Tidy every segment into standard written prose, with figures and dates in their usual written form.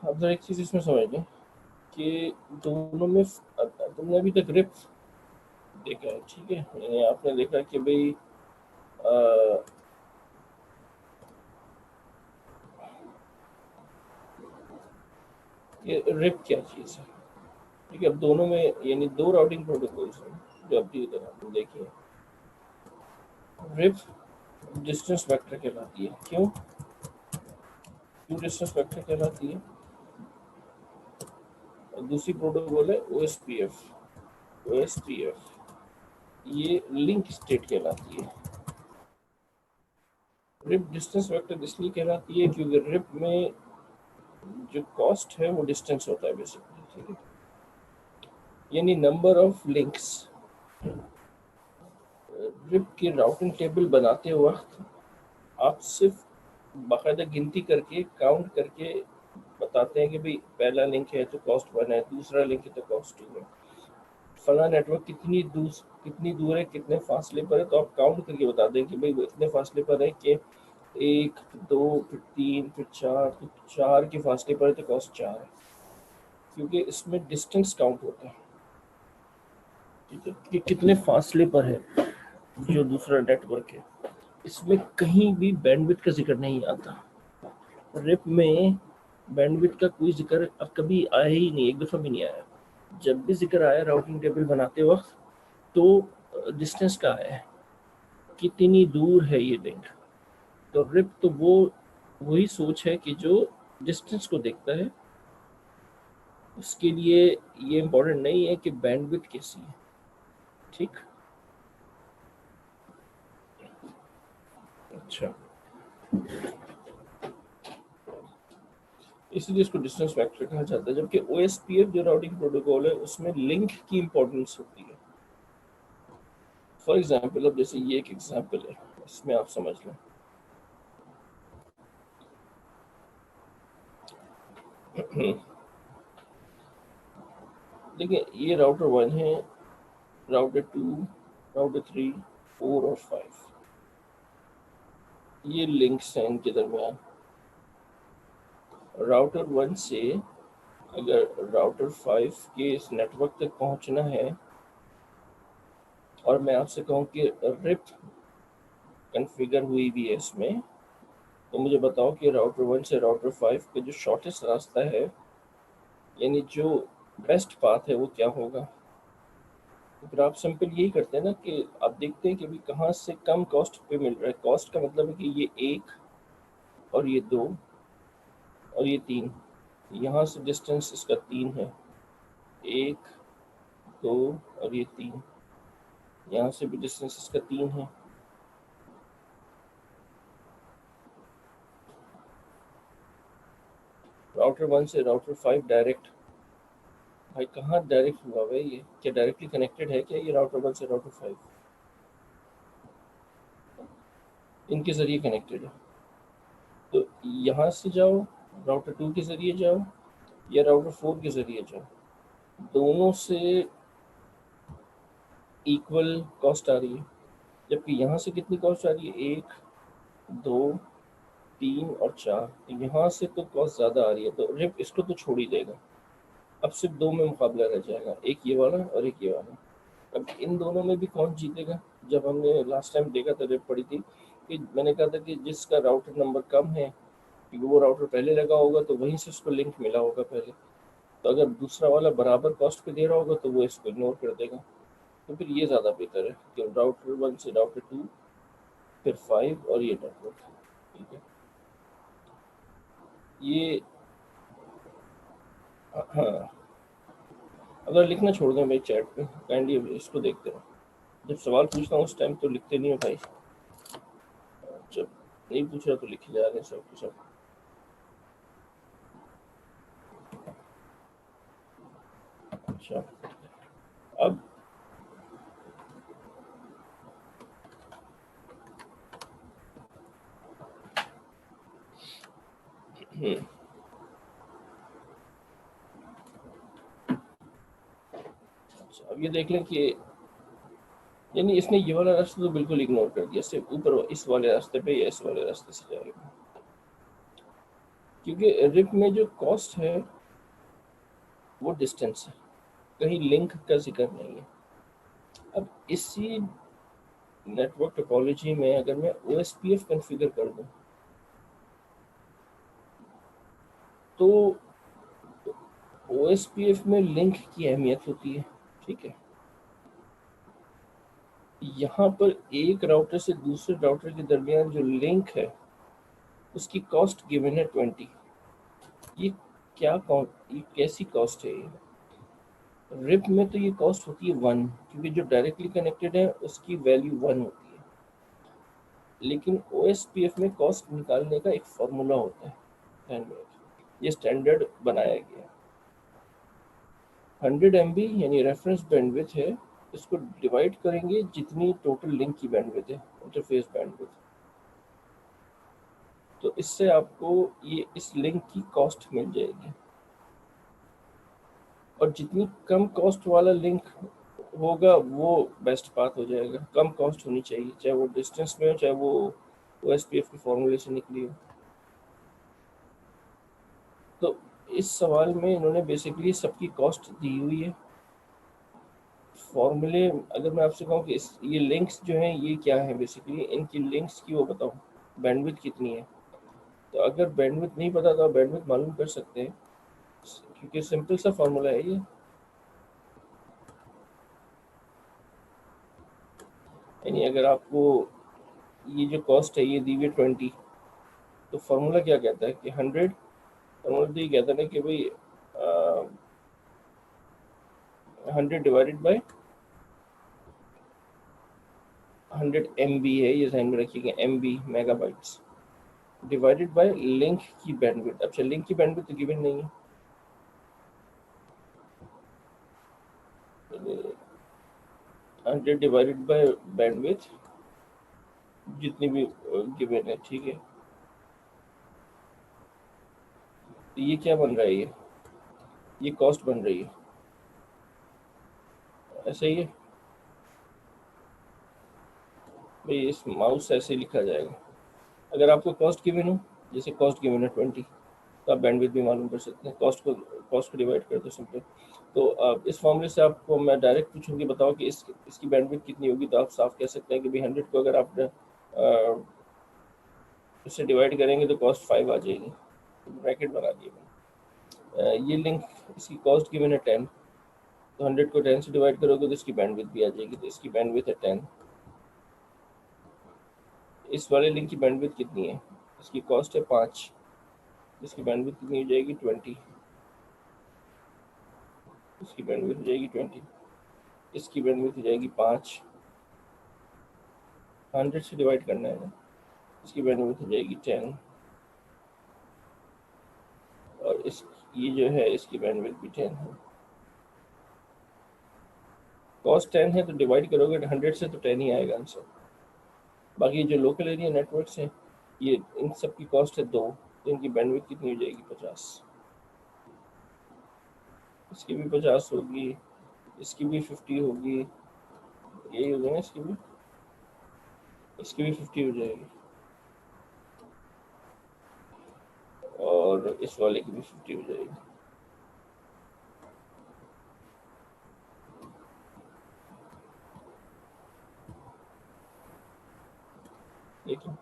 अब जरा एक चीज़ इसमें समझ लें कि दोनों में तुमने अभी तक रिप देखा है, ठीक है, यानी आपने देखा कि भाई ये रिप क्या चीज़ है, ठीक है। अब दोनों में यानी दो राउटिंग प्रोटोकॉल्स हैं जो अभी तक देखिए। रिप डिस्टेंस वेक्टर कहलाती है। क्यों डिस्टेंस वेक्टर कहलाती है? और दूसरी प्रोटोकॉल है ओएसपीएफ, ये लिंक स्टेट कहलाती है। रिप डिस्टेंस वेक्टर इसलिए कहलाती है क्योंकि रिप में जो कॉस्ट है वो डिस्टेंस होता है बेसिकली, ठीक है, यानी नंबर ऑफ लिंक्स। रिप की राउटिंग टेबल बनाते वक्त आप सिर्फ बाकायदा गिनती करके काउंट करके बताते हैं कि भाई पहला लिंक है तो कॉस्ट 1 है, दूसरा लिंक है तो कॉस्ट 2 है, फला नेटवर्क कितनी दूर है, कितने फासले पर है, तो आप काउंट करके बता दें कि भाई वो इतने फासले पर है कि 1 फिर 2 फिर 3 फिर 4, तो 4 के फासले पर है तो कॉस्ट 4 है, क्योंकि इसमें डिस्टेंस काउंट होता है, ठीक है, कि कितने फासले पर है जो दूसरा नेटवर्क है। इसमें कहीं भी बैंडविड्थ का जिक्र नहीं आता। रिप में बैंडविड्थ का कोई जिक्र अब कभी आया ही नहीं, एक दफ़ा भी नहीं आया। जब भी जिक्र आया राउटिंग टेबल बनाते वक्त तो डिस्टेंस का आया है, कितनी दूर है ये लिंक। तो रिप तो वही सोच है कि जो डिस्टेंस को देखता है। उसके लिए ये इम्पोर्टेंट नहीं है कि बैंडविड्थ कैसी है, ठीक। अच्छा, इसलिए इसको डिस्टेंस वेक्टर कहा जाता है। जबकि ओएसपीएफ जो राउटिंग प्रोटोकॉल है उसमें लिंक की इंपॉर्टेंस होती है। फॉर एग्जांपल, अब जैसे ये एक एग्जांपल है, इसमें आप समझ लें। देखिए, ये राउटर 1 है, राउटर 2, राउटर 3, 4 और 5, ये लिंक्स हैं इनके दरमियान। राउटर 1 से अगर राउटर 5 के इस नेटवर्क तक पहुंचना है और मैं आपसे कहूं कि रिप कॉन्फ़िगर हुई भी है इसमें, तो मुझे बताओ कि राउटर 1 से राउटर 5 का जो शॉर्टेस्ट रास्ता है, यानी जो बेस्ट पाथ है, वो क्या होगा। तो फिर आप सिंपल यही करते हैं ना कि आप देखते हैं कि अभी कहाँ से कम कॉस्ट पे मिल रहा है। कॉस्ट का मतलब है कि ये 1 और ये 2 और ये 3, यहाँ से डिस्टेंस इसका 3 है, 1 2 और ये 3, यहाँ से भी डिस्टेंस इसका 3 है। राउटर 1 से राउटर 5 डायरेक्ट, भाई कहाँ डायरेक्ट हुआ भाई, ये क्या डायरेक्टली कनेक्टेड है क्या ये राउटर 1 से राउटर 5? इनके ज़रिए कनेक्टेड है। तो यहाँ से जाओ, राउटर 2 के ज़रिए जाओ या राउटर 4 के ज़रिए जाओ, दोनों से इक्वल कॉस्ट आ रही है। जबकि यहाँ से कितनी कॉस्ट आ रही है, 1 2 3 और 4, तो यहाँ से तो कॉस्ट ज़्यादा आ रही है, तो रिप इसको तो छोड़ ही देगा। अब सिर्फ 2 में मुकाबला रह जाएगा, एक ये वाला और एक ये वाला। अब इन दोनों में भी कौन जीतेगा? जब हमने लास्ट टाइम देखा था, रिप पड़ी थी कि मैंने कहा था कि जिसका राउटर नंबर कम है, क्योंकि वो राउटर पहले लगा होगा तो वहीं से उसको लिंक मिला होगा पहले, तो अगर दूसरा वाला बराबर कॉस्ट पे दे रहा होगा तो वो इसको इग्नोर कर देगा। तो फिर ये ज़्यादा बेहतर है कि राउटर 1 से राउटर 2, फिर 5 और ये नेटवर्क, ठीक है। ये हाँ, अगर लिखना छोड़ दें भाई चैट पे, काइंडली इसको देखते रहो। जब सवाल पूछता हूँ उस टाइम तो लिखते नहीं हो भाई, जब नहीं पूछ रहा तो लिखे जा रहे हैं सब के सब। अच्छा, अब अच्छा, अब ये देख लें कि यानी इसने ये वाला रास्ता तो बिल्कुल इग्नोर कर दिया, सिर्फ ऊपर इस वाले रास्ते पे या इस वाले रास्ते से जाएगा। क्योंकि रिप में जो कॉस्ट है वो डिस्टेंस है, कहीं लिंक का जिक्र नहीं है। अब इसी नेटवर्क टोपोलॉजी में अगर मैं OSPF कॉन्फ़िगर कर दूं तो OSPF में लिंक की अहमियत होती है, ठीक है। यहाँ पर एक राउटर से दूसरे राउटर के दरमियान जो लिंक है उसकी कॉस्ट गिवन है 20। ये ये कैसी कॉस्ट है? ये रिप में तो ये कॉस्ट होती है 1, क्योंकि जो डायरेक्टली कनेक्टेड है उसकी वैल्यू 1 होती है। लेकिन OSPF में कॉस्ट निकालने का एक फॉर्मूला होता है, ध्यान में रखिए, ये स्टैंडर्ड बनाया गया। 100 MB यानी रेफरेंस बैंडविड्थ है, इसको डिवाइड करेंगे जितनी टोटल लिंक की बैंडविड्थ है, इंटरफेस बैंडविड्थ, तो इससे आपको ये इस लिंक की कॉस्ट मिल जाएगी। और जितनी कम कॉस्ट वाला लिंक होगा वो बेस्ट पाथ हो जाएगा, कम कॉस्ट होनी चाहिए, चाहे वो डिस्टेंस में हो चाहे वो OSPF के फॉर्मूले से निकली हो। तो इस सवाल में इन्होंने बेसिकली सबकी कॉस्ट दी हुई है। फॉर्मूले अगर मैं आपसे कहूँ कि ये लिंक्स जो हैं ये क्या है, बेसिकली इनकी लिंक्स की वो बताओ बैंडविड्थ कितनी है। तो अगर बैंडविड्थ नहीं पता तो आप बैंडविड्थ मालूम कर सकते हैं, क्योंकि सिंपल सा फॉर्मूला है ये। यानी अगर आपको ये जो कॉस्ट है ये दी हुई 20, तो फार्मूला क्या कहता है कि 100, फार्मूला तो ये कहता है कि भाई 100 डिवाइडेड बाय 100 MB है, ये ध्यान में रखिएगा, MB megabytes, divided by link की बैंडविड्थ। अच्छा लिंक की बैंडविड्थ तो गिवन नहीं है, 100 डिवाइडेड बाय बैंडविड्थ जितनी भी गिवन है, ठीक है। तो ये क्या बन रहा है, ये कॉस्ट बन रही है, ऐसा ही है भाई। इस माउस ऐसे लिखा जाएगा, अगर आपको कॉस्ट गिवन हो, जैसे कॉस्ट गिवन है 20, तो आप बैंडविड्थ भी मालूम कर सकते हैं, कॉस्ट को डिवाइड कर दो सिंपल। तो इस फॉर्मूले से आपको मैं डायरेक्ट पूछूं कि बताओ कि इसकी बैंडविड्थ कितनी होगी, तो आप साफ कह सकते हैं कि भाई 100 को अगर आप इससे डिवाइड करेंगे तो कॉस्ट 5 आ जाएगी, ब्रैकेट बना दिए मैंने। ये लिंक इसकी कॉस्ट गिवन है 10, तो 100 को 10 से डिवाइड करोगे तो इसकी बैंडविड्थ भी आ जाएगी, तो इसकी बैंडविड्थ है 10। इस वाले लिंक की बैंडविड्थ कितनी है, इसकी कॉस्ट है 5, इसकी बैंडविड्थ कितनी हो जाएगी 20, इसकी बैंडविड्थ हो जाएगी 20, इसकी बैंडविड्थ हो जाएगी 5, 100 से डिवाइड करना है ना, इसकी बैंडविड्थ हो जाएगी 10, और इस ये जो है इसकी बैंडविड्थ भी 10 है। कॉस्ट 10 है तो डिवाइड करोगे 100 से तो 10 ही आएगा आंसर। बाकी जो लोकल एरिया नेटवर्क्स हैं ये इन सब की कॉस्ट है 2, तो इनकी बैंडविड्थ कितनी हो जाएगी 50, इसकी भी 50 होगी, इसकी भी 50 होगी, यही हो जाएगा, इसकी भी 50 हो जाएगी, और इस वाले की भी 50 हो जाएगी। ठीक है,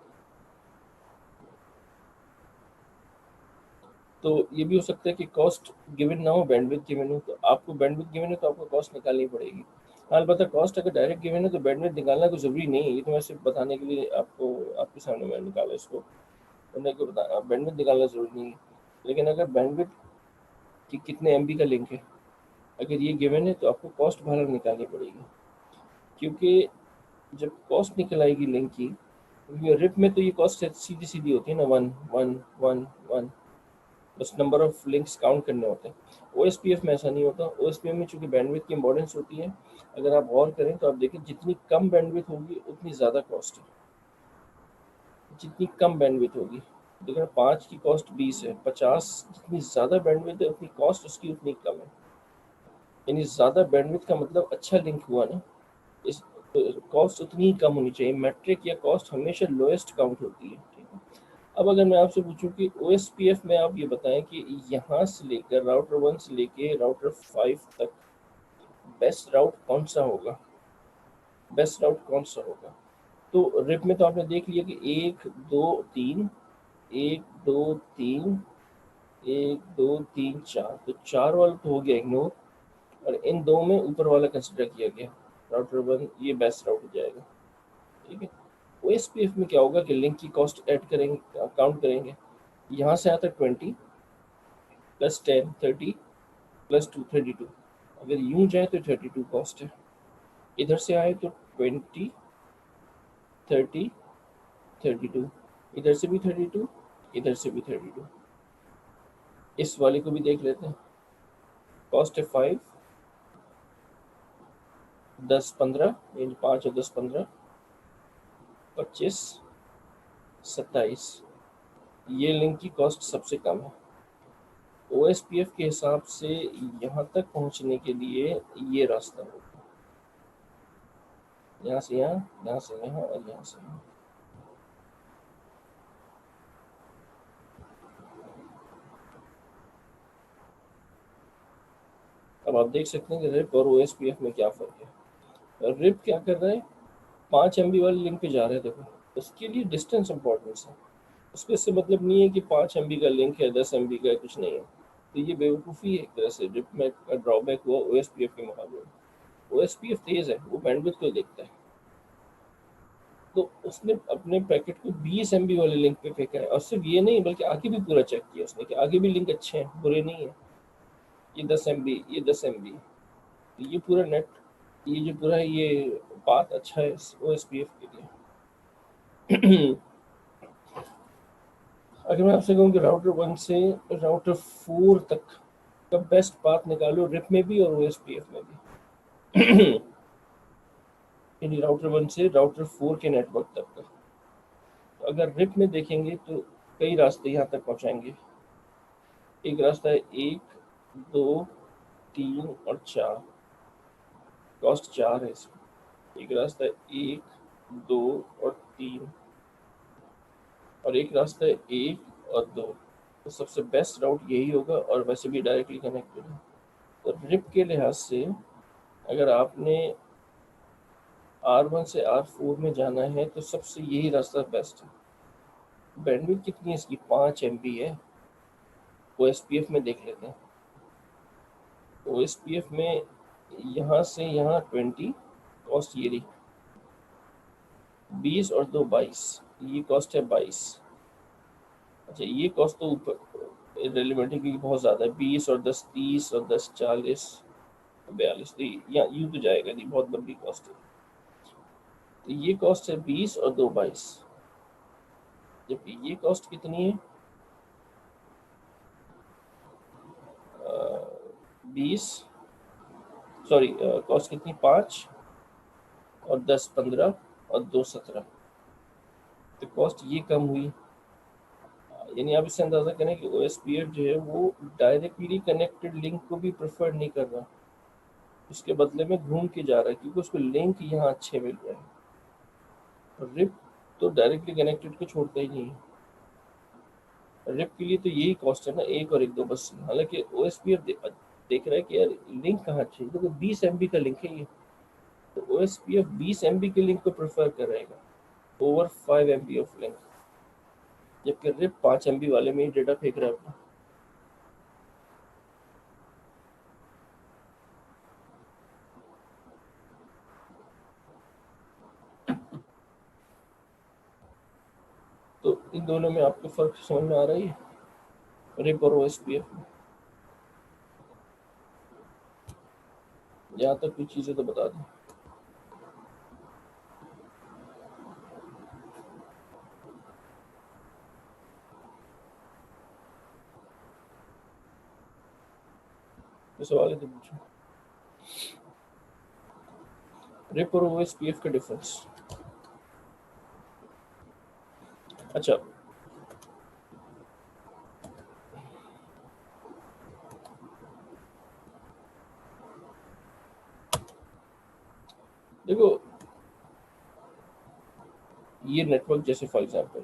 तो ये भी हो सकता है कि कॉस्ट गिवन ना हो, बैंडविड्थ गिवन हो, तो आपको बैंडविड्थ गिवन है तो आपको कॉस्ट निकालनी पड़ेगी। हाँ अलबत्ता कॉस्ट अगर डायरेक्ट गिवन है तो बैंडविड्थ निकालना कोई ज़रूरी नहीं है, ये तो मैं सिर्फ बताने के लिए आपको आपके सामने मैंने निकाला इसको, मैंने को बता बैंडविड्थ निकालना ज़रूरी नहीं है। लेकिन अगर बैंडविड्थ कि कितने MB का लिंक है अगर ये गिवन है तो आपको कॉस्ट बाहर निकालनी पड़ेगी, क्योंकि जब कॉस्ट निकल आएगी लिंक की, रिप में तो ये कॉस्ट सीधी सीधी होती है ना, 1 1 1 1, बस नंबर ऑफ लिंक्स काउंट करने होते हैं। OSPF में ऐसा नहीं होता, OSPF में चूंकि बैंडविड्थ की इंपॉर्टेंस होती है, अगर आप गौर करें तो आप देखें जितनी कम बैंडविड्थ होगी उतनी ज़्यादा कॉस्ट है, जितनी कम बैंडविड्थ होगी, देखो 5 की कॉस्ट 20 है, 50 जितनी ज़्यादा बैंडविड्थ है उतनी कॉस्ट उसकी उतनी कम है, यानी ज़्यादा बैंडविड्थ का मतलब अच्छा लिंक हुआ ना, इस कॉस्ट उतनी ही कम होनी चाहिए। मैट्रिक या कॉस्ट हमेशा लोएस्ट काउंट होती है, ठीक है। अब अगर मैं आपसे पूछूं कि OSPF में आप ये बताएं कि यहाँ से लेकर राउटर 1 से लेके राउटर 5 तक बेस्ट राउट कौन सा होगा, बेस्ट राउट कौन सा होगा। तो रिप में तो आपने देख लिया कि 1 2 3, 1 2 3, 1 2 3 4, तो 4 वाला तो हो गया इग्नोर, और इन दो में ऊपर वाला कंसिडर किया गया, राउटर 1 ये बेस्ट राउट हो जाएगा। ठीक है। OSPF में क्या होगा कि लिंक की कॉस्ट ऐड करेंगे, काउंट करेंगे। यहाँ से आता है 20 प्लस 10 30 प्लस 2 32, अगर यूं जाए तो 32 कॉस्ट है। इधर से आए तो 20 30 32, इधर से भी 32, इधर से भी 32। इस वाले को भी देख लेते हैं। कॉस्ट है 5 10 15, यानी 5 और 10 15 25 27, ये लिंक की कॉस्ट सबसे कम है। OSPF के हिसाब से यहाँ तक पहुँचने के लिए ये रास्ता होगा, यहाँ से यहाँ, यहाँ से यहाँ और यहाँ से यहाँ। अब आप देख सकते हैं कि रिप और OSPF में क्या फ़र्क है। रिप क्या कर रहा है, 5 MB वाली लिंक पे जा रहे हैं, देखो उसके लिए डिस्टेंस इंपॉर्टेंस है, उसको इससे मतलब नहीं है कि 5 MB का लिंक है 10 MB का कुछ नहीं है। तो ये बेवकूफ़ी है एक तरह से, रिप में का ड्रॉबैक हुआ OSPF के मुकाबले में। OSPF तेज़ है, वो बैंडविड्थ को देखता है, तो उसने अपने पैकेट को 20 MB वाले लिंक पे फेंका है, और सिर्फ ये नहीं बल्कि आगे भी पूरा चेक किया उसने कि आगे भी लिंक अच्छे हैं, बुरे नहीं है। ये 10 MB, ये 10 MB, तो ये पूरा नेट, ये जो पूरा ये पाथ अच्छा है OSPF के लिए। अगर मैं आपसे कहूँ कि राउटर 1 से राउटर 4 तक का बेस्ट पाथ निकालो, रिप में भी और OSPF में भी। यानी राउटर 1 से राउटर 4 के नेटवर्क तक का। तो अगर रिप में देखेंगे तो कई रास्ते यहाँ तक पहुँचाएंगे। एक रास्ता है 1 2 3 और 4, कॉस्ट 4 है इसमें। एक रास्ता है 1 2 और 3, और एक रास्ता है 1 और 2। तो सबसे बेस्ट राउट यही होगा, और वैसे भी डायरेक्टली कनेक्टेड है। तो रिप के लिहाज से अगर आपने R1 से R4 में जाना है तो सबसे यही रास्ता बेस्ट है। बैंडविड्थ कितनी है इसकी, 5 MB है। OSPF में देख लेते हैं। OSPF में यहाँ से यहाँ 20, कॉस्ट ये रही 20 और 2 22, ये कॉस्ट है 22। अच्छा ये कॉस्ट तो ऊपर रेलिवेंट है क्योंकि बहुत ज़्यादा है, 20 और 10 30 और 10 40 42, तो यहाँ यूँ तो जाएगा नहीं, बहुत लंबी कॉस्ट है। तो ये कॉस्ट है 20 और 2 22, जबकि ये कॉस्ट कितनी है 20, सॉरी कॉस्ट कितनी 5 और 10 15 और 2 17, तो कॉस्ट ये कम हुई। यानी आप इससे अंदाज़ा करें कि OSPF जो है वो डायरेक्टली कनेक्टेड लिंक को भी प्रेफर नहीं कर रहा, उसके बदले में घूम के जा रहा है क्योंकि उसको लिंक यहाँ अच्छे मिल रहे हैं। और रिप तो डायरेक्टली कनेक्टेड को छोड़ता ही नहीं है। रिप के लिए तो यही कॉस्ट है ना, 1 और 1 2 बस। हालांकि OSPF देख रहा है कि यार लिंक कहाँ अच्छी है, तो 20 MB का लिंक है ये, तो OSPF 20 MB के लिंक को प्रेफर करेगा ओवर 5 MB ऑफ लिंक, जबकि रिप 5 MB वाले में ही डेटा फेंक रहा है अपना। तो इन दोनों में आपको फर्क समझ में आ रहा है, रिप और OSPF में? यहाँ तक कुछ चीज़ें तो बता दें। तो सवाल है तो पूछो, रिप और OSPF का डिफरेंस। अच्छा देखो, ये नेटवर्क जैसे for example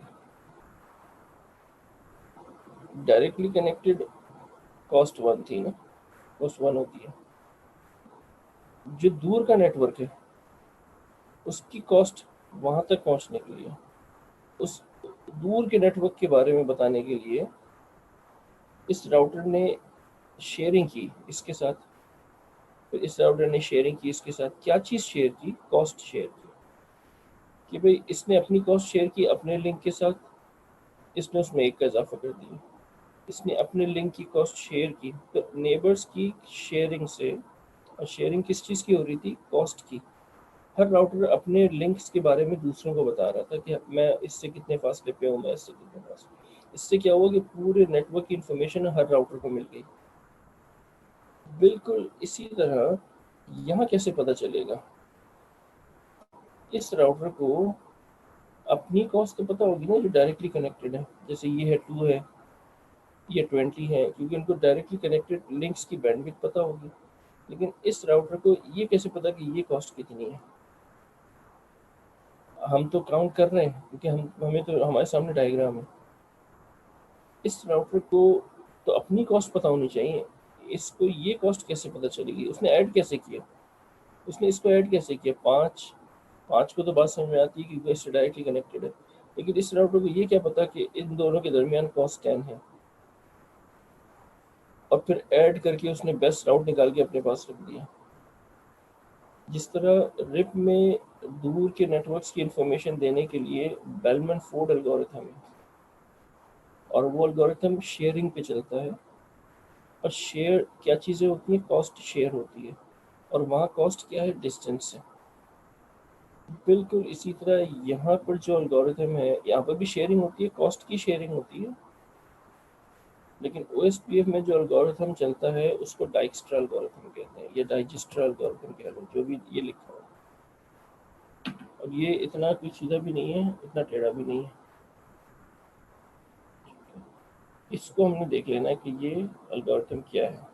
directly connected cost 1 थी ना, कॉस्ट 1 होती है। जो दूर का नेटवर्क है उसकी कॉस्ट वहां तक पहुंचने के लिए, उस दूर के नेटवर्क के बारे में बताने के लिए इस राउटर ने शेयरिंग की इसके साथ। फिर इस राउटर ने शेयरिंग की इसके साथ, क्या चीज़ शेयर की? कॉस्ट शेयर की। कि भाई इसने अपनी कॉस्ट शेयर की अपने लिंक के साथ, इसने उसमें एक का इजाफा कर दिया। इसने अपने लिंक की कॉस्ट शेयर की, तो नेबर्स की शेयरिंग से, और शेयरिंग किस चीज़ की हो रही थी? कॉस्ट की। हर राउटर अपने लिंक्स के बारे में दूसरों को बता रहा था कि मैं इससे कितने फासले पे हूँ, मैं इससे कितने फासले। इससे क्या हुआ कि पूरे नेटवर्क की इंफॉर्मेशन हर राउटर को मिल गई। बिल्कुल इसी तरह यहाँ कैसे पता चलेगा? इस राउटर को अपनी कॉस्ट तो पता होगी ना, जो डायरेक्टली कनेक्टेड है, जैसे ये है 2 है, ये 20 है, क्योंकि उनको डायरेक्टली कनेक्टेड लिंक्स की बैंडविड्थ पता होगी। लेकिन इस राउटर को ये कैसे पता कि ये कॉस्ट कितनी है? हम तो काउंट कर रहे हैं क्योंकि हमें तो हमारे सामने डायग्राम है। इस राउटर को तो अपनी कॉस्ट पता होनी चाहिए, इसको ये कॉस्ट कैसे पता चलेगी? उसने ऐड कैसे किया? उसने इसको ऐड कैसे किया? 5 को तो बात समझ में आती है क्योंकि इससे डायरेक्टली कनेक्टेड है। लेकिन इस राउटर को ये क्या पता कि इन दोनों के दरमियान कॉस्ट 10 है? और फिर ऐड करके उसने बेस्ट राउट निकाल के अपने पास रख दिया। जिस तरह रिप में दूर के नेटवर्क्स की इंफॉर्मेशन देने के लिए बेलमन फोर्ड एल्गोरिथम है, और वो एल्गोरिथम शेयरिंग पे चलता है। और शेयर क्या चीज़ें होती हैं? कॉस्ट शेयर होती है। और वहाँ कॉस्ट क्या है? डिस्टेंस है। बिल्कुल इसी तरह यहाँ पर जो एल्गोरिथम है, यहाँ पर भी शेयरिंग होती है, कॉस्ट की शेयरिंग होती है। लेकिन OSPF में जो एल्गोरिथम चलता है उसको डाइक्स्ट्रा एल्गोरिथम कहते हैं, या डाइजेस्ट्रा एल्गोरिथम कह लो, जो भी ये लिखा हो। और ये इतना कोई सीधा भी नहीं है, इतना टेढ़ा भी नहीं है। इसको हमने देख लेना है कि ये एल्गोरिथम क्या है।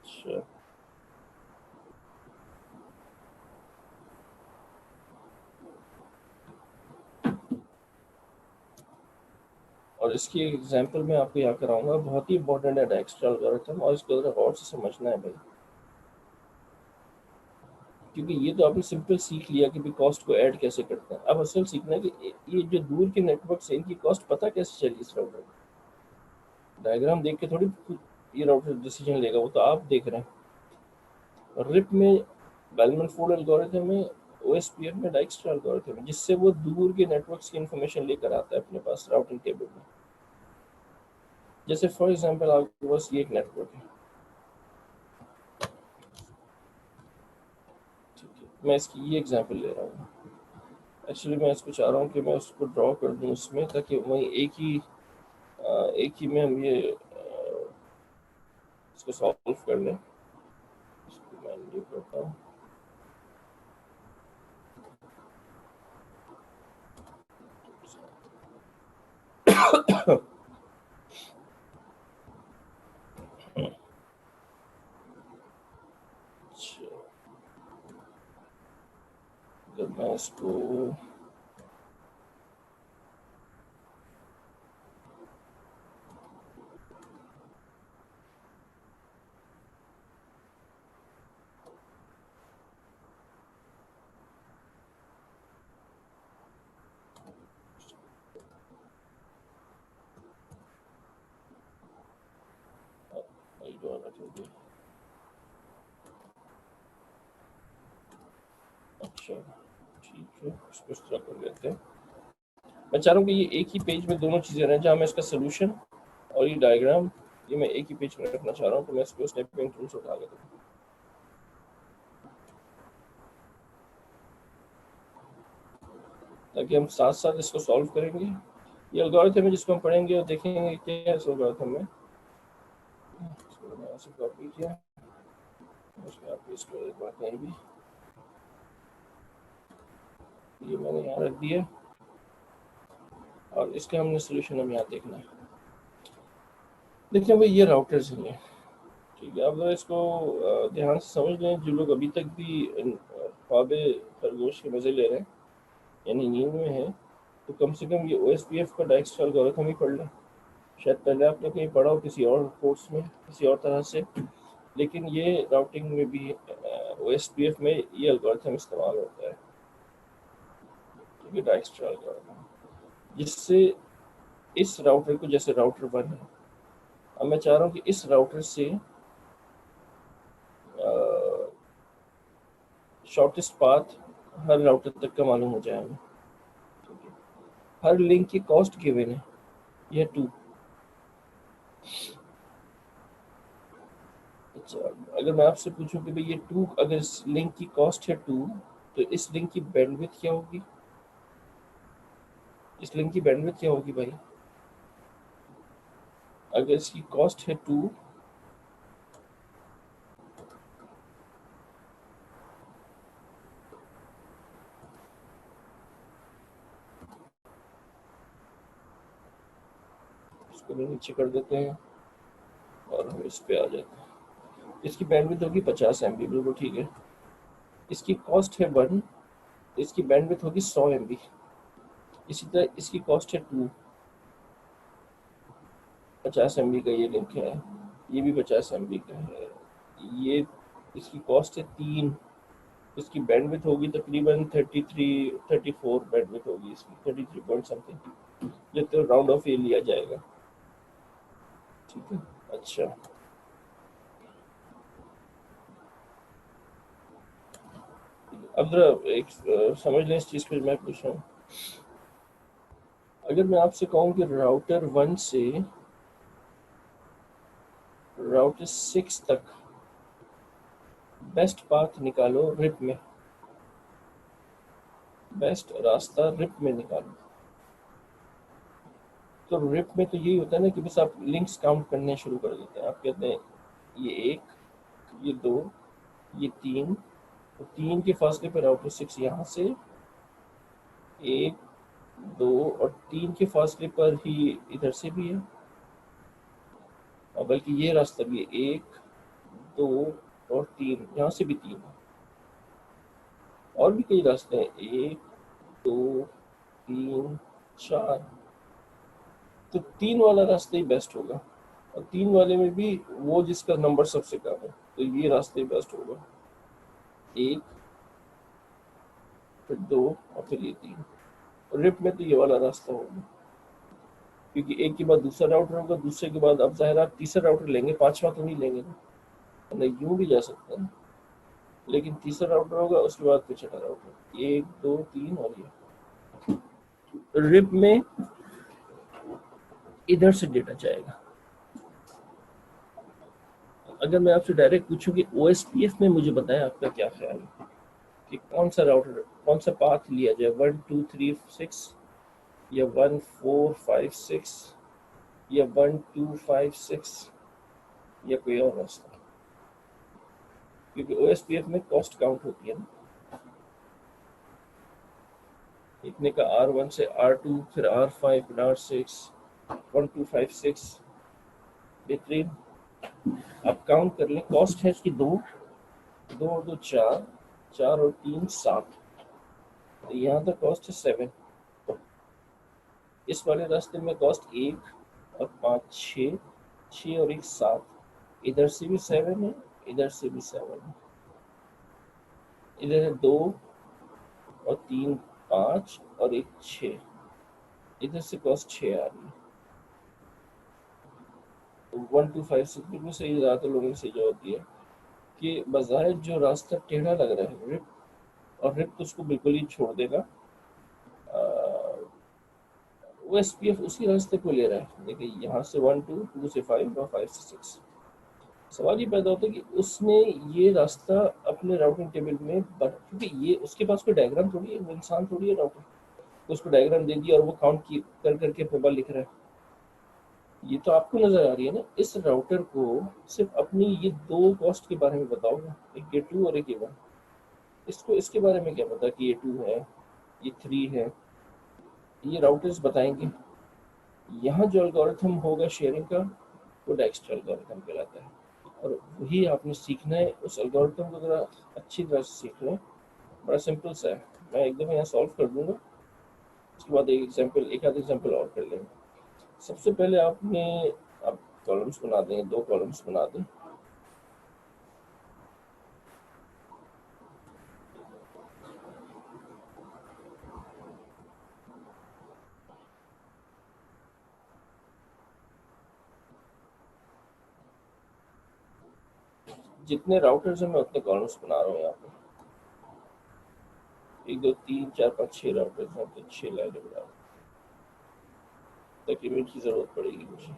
अच्छा, और इसकी एग्जांपल मैं आपको यहाँ कराऊंगा, बहुत ही इंपॉर्टेंट है डाइक्स्ट्रा एल्गोरिथम, और इसको ज़रा गौर से समझना है भाई। क्योंकि ये तो आपने सिंपल सीख लिया कि भाई कॉस्ट को ऐड कैसे करते हैं। अब असल सीखना है कि ये जो दूर के नेटवर्क से इनकी कॉस्ट पता कैसे चली इस राउटर को। डायग्राम देख के थोड़ी ये राउटर डिसीजन लेगा, वो तो आप देख रहे हैं। रिप में बेलमन फोर्ड एल्गोरिथम है, OSPF में डाइक्स्ट्रा एल्गोरिथम है, जिससे वो दूर के नेटवर्क्स की इंफॉर्मेशन लेकर आता है अपने पास राउटिंग टेबल में। जैसे फॉर एग्जांपल आपके पास ये एक नेटवर्क है, ठीक है, मैं इसकी ये एग्जांपल ले रहा हूँ। एक्चुअली मैं इसको चाह रहा हूँ कि मैं उसको ड्रॉ कर दूँ उसमें, ताकि वहीं एक ही में हम ये इसको सॉल्व कर लें। इसको मैं न्यू करता हूँ। अच्छा, अगर मैं इसको अच्छा ठीक है, इसको इस तरह कर लेते हैं। मैं चाह रहा हूँ कि ये एक ही पेज में दोनों चीज़ें रहें, जहाँ मैं इसका सोल्यूशन और ये डायग्राम, ये मैं एक ही पेज में रखना चाह रहा हूँ। तो मैं इसको स्नैपिंग टूल से उठा लेता हूँ, ताकि हम साथ साथ इसको सॉल्व करेंगे। ये एल्गोरिथम है जिसको हम पढ़ेंगे और देखेंगे क्या है इस एल्गोरिथम में। इसको मैंने यहाँ से कॉपी किया, उसको आप पेस्ट कर एक बार कहीं भी, ये मैंने यहाँ रख दिया, और इसका हमने सोल्यूशन हम यहाँ देखना है। देखिए भाई, ये राउटर्स हैं, ठीक है, आप लोग इसको ध्यान से समझ लें। जो लोग अभी तक भी ख्वाबे खरगोश के मज़े ले रहे हैं, यानी नींद में हैं, तो कम से कम ये OSPF का डायरेक्ट एल्गोरिथम ही पढ़ लें। शायद पहले आपने कहीं पढ़ा हो किसी और कोर्स में किसी और तरह से, लेकिन ये राउटिंग में भी OSPF में ये एल्गोरिथम इस्तेमाल होता है, ठीक है, डायरेक्ट एल्गोरिथम, जिससे इस राउटर को, जैसे राउटर 1 है, अब मैं चाह रहा हूँ कि इस राउटर से शॉर्टेस्ट पाथ हर राउटर तक का मालूम हो जाए हमें, ठीक है। हर लिंक की कॉस्ट गिवन है, यह 2। अच्छा, अगर मैं आपसे पूछूं कि भाई ये 2, अगर इस लिंक की कॉस्ट है 2, तो इस लिंक की बैंडविड्थ क्या होगी? इस लिंक की बैंडविड्थ क्या होगी भाई? अगर इसकी कॉस्ट है 2, इसको नीचे कर देते हैं और हम इस पे आ जाते हैं। इसकी बैंडविड्थ होगी 50 MB, बिल्कुल ठीक है। इसकी कॉस्ट है 1, इसकी बैंडविड्थ होगी 100 MB। इसी तरह इसकी कॉस्ट है 2, 50 MB का ये लिंक है, ये भी 50 MB का है। ये इसकी कॉस्ट है 3, इसकी बैंडविड्थ होगी तकरीबन 34 बैंडविड्थ होगी इसकी, 33 पॉइंट समथिंग, ये तो राउंड ऑफ ये लिया जाएगा, ठीक है। अच्छा, अब जरा एक समझ लें इस चीज़ को मैं पूछ रहा हूँ। अगर मैं आपसे कहूँ कि राउटर 1 से राउटर 6 तक बेस्ट पाथ निकालो रिप में, बेस्ट रास्ता रिप में निकालो, तो रिप में तो यही होता है ना कि बस आप लिंक्स काउंट करने शुरू कर देते हैं। आप कहते हैं ये 1, ये 2, ये 3, तो 3 के फासले पर राउटर 6 यहाँ से 1, 2 और 3 के फासले पर ही इधर से भी है, और बल्कि ये रास्ता भी है 1, 2 और 3, यहाँ से भी 3 है। और भी कई रास्ते हैं, 1, 2, 3, 4, तो 3 वाला रास्ता ही बेस्ट होगा, और 3 वाले में भी वो जिसका नंबर सबसे कम है, तो ये रास्ते बेस्ट होगा, 1 फिर 2 और फिर ये 3। रिप में तो ये वाला रास्ता होगा, क्योंकि एक के बाद दूसरा राउटर होगा, दूसरे के बाद अब जाहिर आप तीसरा राउटर लेंगे, पांचवा तो नहीं लेंगे ना, नहीं यूं भी जा सकता है, लेकिन तीसरा राउटर होगा, उसके बाद फिर छठा राउटर, 1, 2, 3 और ये। रिप में इधर से डेटा जाएगा। अगर मैं आपसे डायरेक्ट पूछूं कि OSPF में मुझे बताएं आपका क्या ख्याल है कि कौन सा राउटर, कौन सा पाथ लिया जाए, 1, 2, 3, 6 या 1, 4, 5, 6 या 1, 2, 5, 6 या कोई और रास्ता, क्योंकि OSPF में कॉस्ट काउंट होती है ना, इतने का R1 से R2 फिर R5 फिर R6, 1, 2, 5, 6, बेहतरीन। आप काउंट कर लें, कॉस्ट है इसकी 2, 2 और 2 4, 4 और 3 7, तो यहाँ तक कॉस्ट है 7। इस वाले रास्ते में कॉस्ट 1 और 5 6, 6 और 1 7, इधर से भी 7 है, इधर से भी 7 है, इधर है 2 और 3 5 और 1 6, इधर से कॉस्ट 6 आ रही है। तो 1, 2, 5, 6 बिल्कुल सही, ज़्यादातर लोगों ने सही जवाब दिया कि बज़ाहिर जो रास्ता टेढ़ा लग रहा है रिप, और रिप तो उसको बिल्कुल ही छोड़ देगा, वो SPF उसी रास्ते को ले रहा है। देखिए यहाँ से 1, 2, 2 से 5 और 5 से 6, सवाल ये पैदा होता है कि उसने ये रास्ता अपने राउटिंग टेबल में क्योंकि ये उसके पास कोई डायग्राम थोड़ी है, वो इंसान थोड़ी है राउटर, तो उसको डायग्राम दे दिया और वो काउंट की कर करके अपने बार लिख रहा है। ये तो आपको नजर आ रही है ना, इस राउटर को सिर्फ अपनी ये 2 कॉस्ट के बारे में बताओगे, एक ये 2 और एक ये 1, इसको इसके बारे में क्या पता कि ये 2 है, ये 3 है, ये राउटर्स बताएंगे। यहाँ जो एल्गोरिथम होगा शेयरिंग का, वो डायरेक्ट एल्गोरिथम कहलाता है, और वही आपने सीखना है। उस एल्गोरिथम को अगर अच्छी तरह से सीख लें, बड़ा सिंपल सा है, मैं एकदम यहाँ सॉल्व कर दूंगा, उसके बाद एक आध एग्जाम्पल और कर लेंगे। सबसे पहले आप कॉलम्स बना देंगे, 2 कॉलम्स बना दें। जितने राउटर्स हैं मैं उतने कॉलम्स बना रहा हूँ यहाँ पे। 1 2 3 4 5 6 राउटर्स हैं, तो 6 लाइनें बना रहा हूँ, ताकि इमेज की जरूरत पड़ेगी मुझे।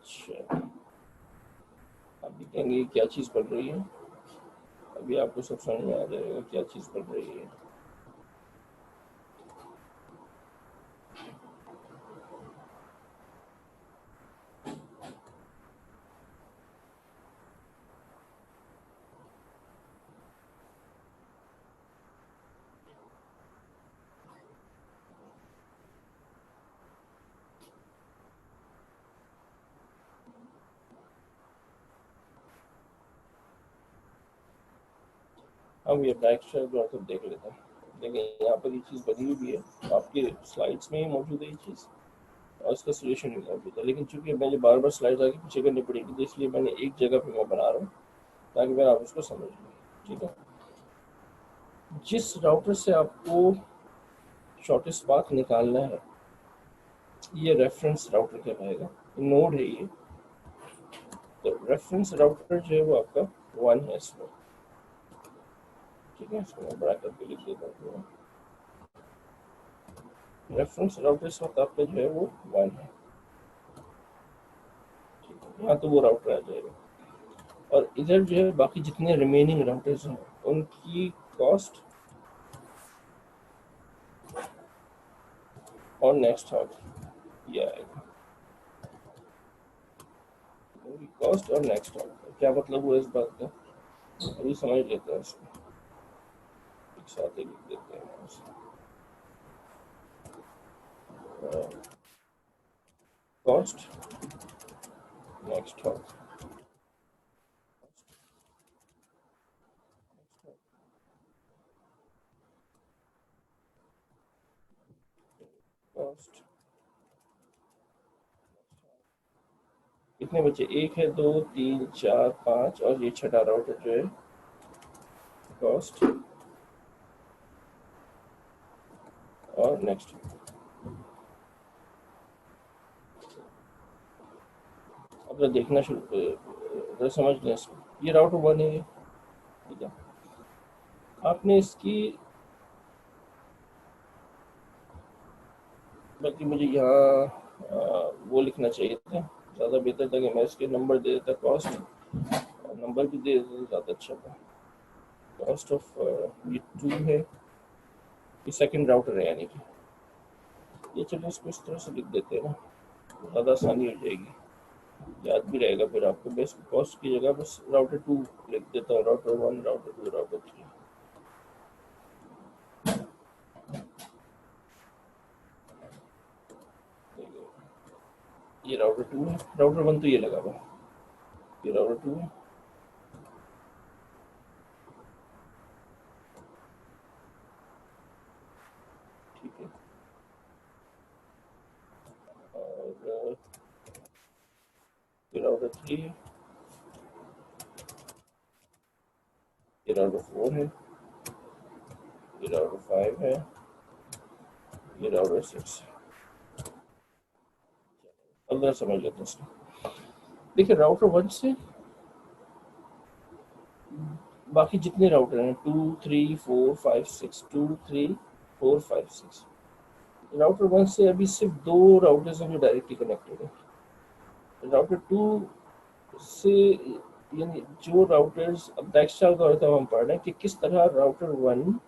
अच्छा, आप देखेंगे क्या चीज़ बन रही है, अभी आपको सब समझ में आ जाएगा क्या चीज़ बन रही है। हम ये बैक तो देख लेते हैं। देखिए यहाँ पर ये चीज़ बनी हुई भी है, आपके स्लाइड्स में ही मौजूद है ये चीज़, और इसका सोल्यूशन भी मौजूद है। लेकिन चूंकि मुझे बार बार स्लाइड्स आगे पीछे करनी पड़ेगी, तो इसलिए मैंने एक जगह पे मैं बना रहा हूँ, ताकि मैं आप उसको समझ लूँ। ठीक है, जिस राउटर से आपको शॉर्टेस्ट पाथ निकालना है, ये रेफरेंस राउटर कहलाएगा, नोड है ये। तो रेफरेंस राउटर जो है वो आपका 1 है इसमें। ठीक है, इसको मैं बड़ा करके लिख देता हूँ। रेफरेंस राउटर इस वक्त आपका जो है वो 1 है। ठीक है, यहाँ तो वो राउटर आ जाएगा, और इधर जो है बाकी जितने रिमेनिंग राउटर्स हैं उनकी कॉस्ट और नेक्स्ट हॉप ये आएगा। उनकी कॉस्ट और नेक्स्ट हॉप क्या मतलब हुआ इस बात का, अभी समझ लेते हैं इसको, एक साथ ही लिख देते हैं। कॉस्ट नेक्स्ट हॉप, कॉस्ट कितने बचे, 1 है, 2 3 4 5, और ये छठा राउटर जो है कॉस्ट और नेक्स्ट। अब जरा देखना शुरू जरा समझ लें इसको, ये राउटर 1 है। ठीक है, आपने इसकी, बल्कि मुझे यहाँ वो लिखना चाहिए था, ज़्यादा बेहतर था कि मैं इसके नंबर दे देता, कॉस्ट नंबर भी दे देता तो ज़्यादा अच्छा था। कॉस्ट ऑफ ये 2 है, ये सेकंड राउटर है, यानी कि ये, चलिए इसको इस तरह से लिख देते हैं ना, ज़्यादा आसानी हो जाएगी, याद भी रहेगा फिर आपको। बेस्ट कॉस्ट की जगह बस राउटर 2 लिख देता हूँ, राउटर 1 राउटर 2 राउटर 3। ये राउटर 2 है, राउटर 1 तो ये लगा हुआ, ये राउटर 2 है। ठीक है, और ये राउटर 3 है, ये राउटर 4 है, ये राउटर 5 है, ये राउटर 6 है। अब जरा समझ लेते हैं इसको। देखिए राउटर 1 से बाकी जितने राउटर हैं 2 3 4 5 6, 2 3 4 5 6, राउटर 1 से अभी सिर्फ 2 राउटर्स हैं जो डायरेक्टली कनेक्टेड है। राउटर 2 से, यानी जो राउटर्स, अब बैकस्टार का होता है, हम पढ़ रहे हैं कि किस तरह राउटर 1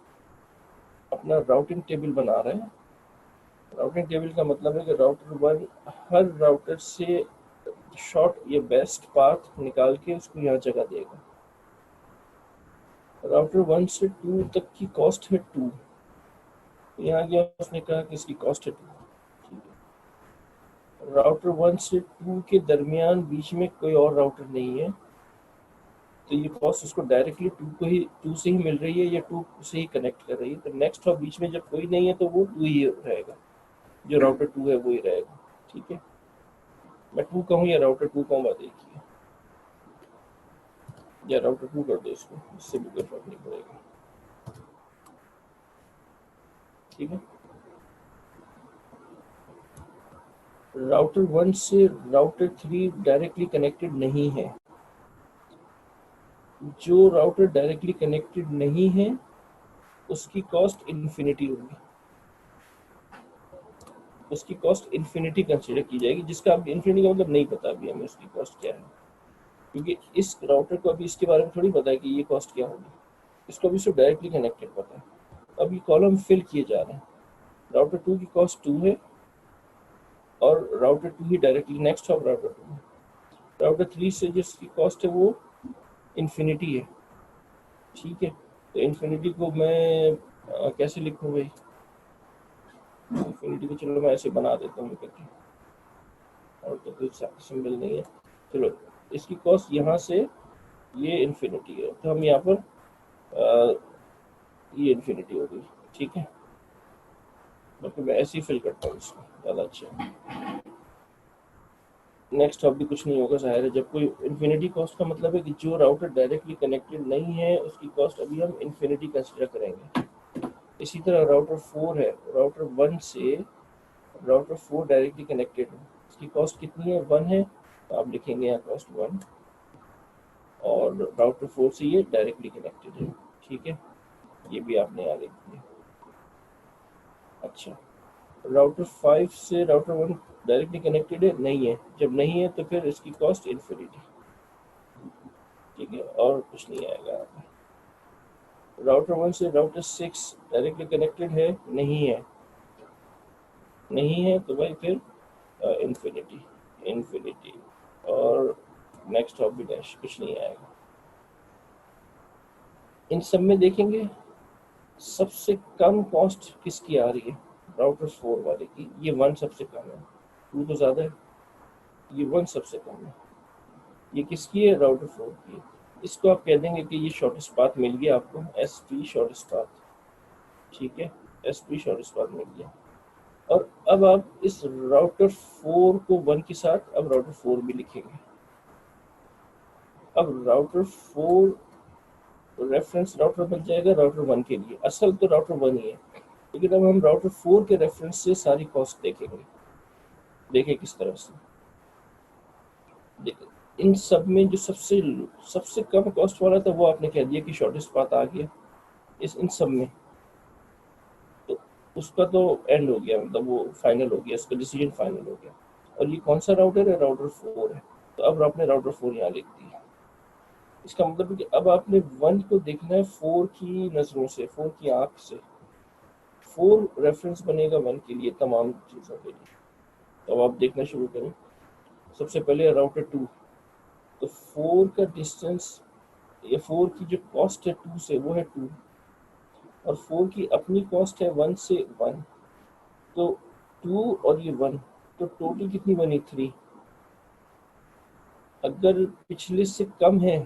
अपना राउटिंग टेबल बना रहे हैं, राउटिंग टेबल का मतलब है कि राउटर वन हर राउटर से शॉर्ट या बेस्ट पाथ निकाल के उसको यहाँ जगह देगा। राउटर वन से टू तक की कॉस्ट है 2, यहाँ गया उसने कहा कि इसकी कॉस्ट है 2, ठीक है। राउटर वन से 2 के दरमियान बीच में कोई और राउटर नहीं है, तो ये कॉस्ट उसको डायरेक्टली 2 से ही मिल रही है या 2 से ही कनेक्ट कर रही है। तो नेक्स्ट हॉप बीच में जब कोई नहीं है तो वो 2 ही रहेगा, जो राउटर 2 है वो ही रहेगा, ठीक है। मैं 2 कहूँ या राउटर 2 कहूँ बात एक ही है, या राउटर 2 कर दो इसको, इससे भी कोई फर्क नहीं पड़ेगा, ठीक है। राउटर 1 से राउटर 3 डायरेक्टली कनेक्टेड नहीं है। जो राउटर डायरेक्टली कनेक्टेड नहीं है उसकी कॉस्ट इन्फिनिटी होगी, उसकी कॉस्ट इन्फिनिटी कंसीडर की जाएगी, जिसका अब इन्फिनिटी का मतलब नहीं पता अभी हमें उसकी कॉस्ट क्या है, क्योंकि इस राउटर को अभी इसके बारे में थोड़ी पता है कि ये कॉस्ट क्या होगी, इसको अभी सिर्फ डायरेक्टली कनेक्टेड पता है। अब ये कॉलम फिल किए जा रहे हैं, राउटर 2 की कॉस्ट 2 है और router 2 he directly next of router 2 है। राउटर 3 से जिसकी कॉस्ट है वो इन्फिनिटी है, ठीक है। तो इन्फिनिटी को मैं कैसे लिखूँ भाई, इन्फिनिटी को चलो मैं ऐसे बना देता हूँ करके, और तो कुछ सिंबल नहीं है, चलो इसकी कॉस्ट यहाँ से ये इन्फिनिटी है, तो हम यहाँ पर ये इन्फिनिटी हो गई, ठीक है। तो मैं ऐसे ही फिल करता हूँ इसको, ज़्यादा अच्छा। नेक्स्ट अब भी कुछ नहीं होगा जाहिर है, जब कोई इन्फिनिटी कॉस्ट का मतलब है कि जो राउटर डायरेक्टली कनेक्टेड नहीं है उसकी कॉस्ट अभी हम इन्फिनिटी कंसिडर करेंगे। इसी तरह राउटर 4 है, राउटर 1 से राउटर 4 डायरेक्टली कनेक्टेड है, इसकी कॉस्ट कितनी है, 1 है, तो आप लिखेंगे यहाँ कॉस्ट 1, और राउटर 4 से ये डायरेक्टली कनेक्टेड है, ठीक है, ये भी आपने यहाँ लिख दिया। अच्छा, राउटर 5 से राउटर 1 डायरेक्टली कनेक्टेड है, नहीं है, जब नहीं है तो फिर इसकी कॉस्ट इन्फिनिटी, ठीक है, और कुछ नहीं आएगा। राउटर 1 से राउटर 6 डायरेक्टली कनेक्टेड है, नहीं है, नहीं है तो भाई फिर इन्फिनिटी, इन्फिनिटी, और नेक्स्ट ऑफ भी डैश, कुछ नहीं आएगा। इन सब में देखेंगे सबसे कम कॉस्ट किसकी आ रही है, राउटर 4 वाले की, ये 1 सबसे कम है, 2 तो ज़्यादा है, ये 1 सबसे कम है, ये किसकी है, राउटर 4 की है। इसको आप कह देंगे कि ये शॉर्टेस्ट पाथ मिल गया आपको, SP शॉर्टेस्ट पाथ, ठीक है, SP शॉर्टेस्ट पाथ मिल गया। और अब आप इस राउटर 4 को 1 के साथ अब राउटर 4 भी लिखेंगे। अब राउटर 4 रेफरेंस राउटर बन जाएगा राउटर 1 के लिए, असल तो राउटर 1 ही है, लेकिन अब हम राउटर 4 के रेफरेंस से सारी कॉस्ट देखेंगे। देखें किस तरह से, देखें इन सब में जो सबसे कम कॉस्ट वाला था वो आपने कह दिया कि शॉर्टेस्ट पाथ आ गया, इन सब में तो उसका तो एंड हो गया, मतलब वो फाइनल हो गया, इसका डिसीजन फाइनल हो गया। और ये कौन सा राउटर है, राउटर 4 है, तो अब आपने राउटर 4 यहाँ लिख दिया। इसका मतलब है कि अब आपने 1 को देखना है 4 की नज़रों से, 4 की आंख से, 4 रेफरेंस बनेगा 1 के लिए, तमाम चीज़ों के लिए। तो अब आप देखना शुरू करें। सबसे पहले राउटर 2, तो 4 का डिस्टेंस या 4 की जो कॉस्ट है 2 से वो है 2, और 4 की अपनी कॉस्ट है 1 से 1, तो 2 और ये 1, तो टोटल कितनी बनी, 3। अगर पिछले से कम है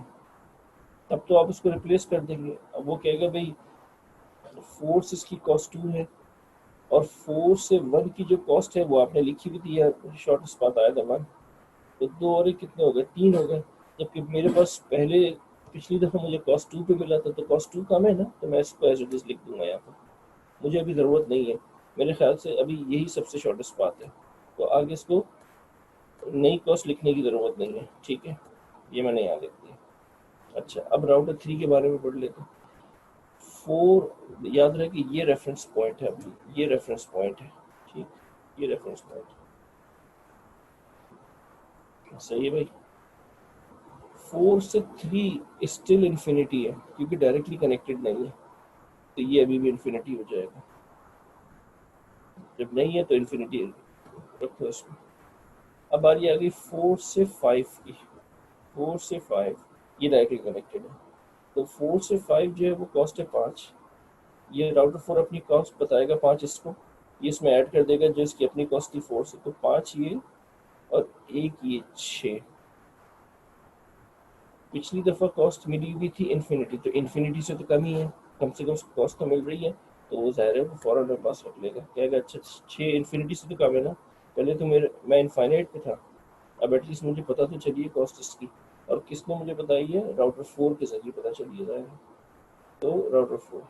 तब तो आप उसको रिप्लेस कर देंगे। अब वो कहेगा भाई 4 से इसकी कॉस्ट 2 है और 4 से 1 की जो कॉस्ट है वो आपने लिखी हुई थी, शॉर्टेस्ट पाथ आया था 1, तो 2 और 1 कितने हो गए, 3 हो गए। जबकि मेरे पास पहले पिछली दफ़ा मुझे कॉस्ट 2 पे मिला था, तो कॉस्ट 2 कम है ना, तो मैं इसको एज इट इज लिख दूंगा यहाँ पर, मुझे अभी ज़रूरत नहीं है, मेरे ख्याल से अभी यही सबसे शॉर्टेस्ट पाथ है, तो आगे इसको नई कॉस्ट लिखने की ज़रूरत नहीं है, ठीक है, ये मैंने यहाँ लिख दिया। अच्छा, अब राउटर 3 के बारे में पढ़ लेते हैं। 4 याद रहे कि ये रेफरेंस पॉइंट है, अभी ये रेफरेंस पॉइंट है, ठीक, ये रेफरेंस पॉइंट सही है भाई। 4 से 3 स्टिल इन्फिनिटी है क्योंकि डायरेक्टली कनेक्टेड नहीं है, तो ये अभी भी इन्फिनिटी हो जाएगा। जब नहीं है तो इन्फिनिटी रखो इसमें। अब बारी आ गई 4 से 5 की। 4 से 5 ये डायरेक्टली कनेक्टेड है, तो 4 से 5 जो है वो कॉस्ट है 5। ये राउटर 4 अपनी कॉस्ट बताएगा 5 इसको, ये इसमें ऐड कर देगा जो इसकी अपनी कॉस्ट थी 4 से, तो 5 ये और एक ये 6। पिछली दफ़ा कॉस्ट मिली हुई थी इन्फिनिटी, तो इन्फिनिटी से तो कम ही है, कम से कम कॉस्ट तो मिल रही है, तो वो ज़ाहिर है वो फ़ौरन मेरे पास रख लेगा, कहेगा अच्छा 6 इन्फिनिटी से तो कम है ना, पहले तो मैं इनफाइनाइट पे था, अब एटलीस्ट मुझे पता तो चलिए कॉस्ट इसकी। और किसने मुझे बताई है? राउटर 4 के जरिए पता चलिए जाएगा। तो राउटर 4